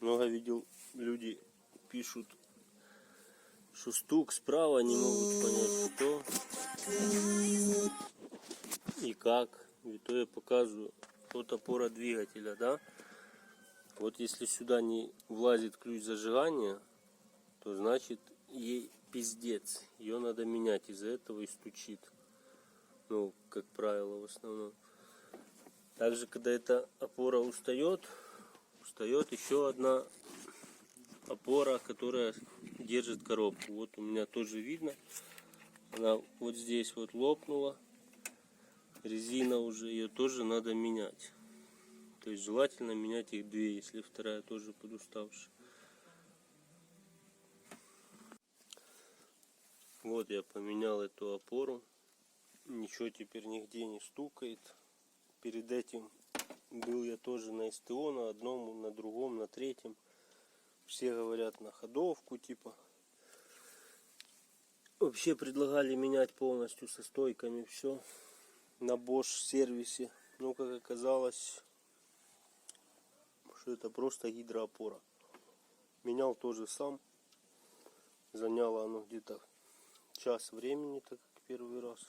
Много видел, люди пишут, что стук справа, не могут понять, что и как. И то я показываю. Вот опора двигателя, да? Вот если сюда не влазит ключ зажигания, то значит ей пиздец. Ее надо менять, из-за этого и стучит. Ну, как правило, в основном. Также, когда эта опора устает еще одна опора, которая держит коробку. Вот у меня тоже видно. Она вот здесь вот лопнула. Резина уже, ее тоже надо менять. То есть желательно менять их две, если вторая тоже подуставшая. Вот я поменял эту опору. Ничего теперь нигде не стукает. Перед этим был я тоже на СТО, на одном, на другом, на третьем. Все говорят на ходовку типа. Вообще предлагали менять полностью со стойками все на Bosch сервисе. Но как оказалось, что это просто гидроопора. Менял тоже сам. Заняло оно где-то час времени, так как первый раз.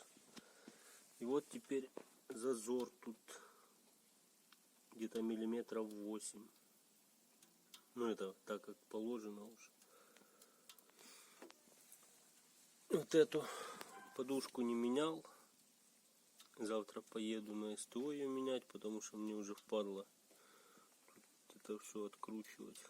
И вот теперь зазор тут где-то миллиметров 8. Ну это так как положено уже. Вот эту подушку не менял. Завтра поеду на СТО ее менять, потому что мне уже впадло тут это все откручивать.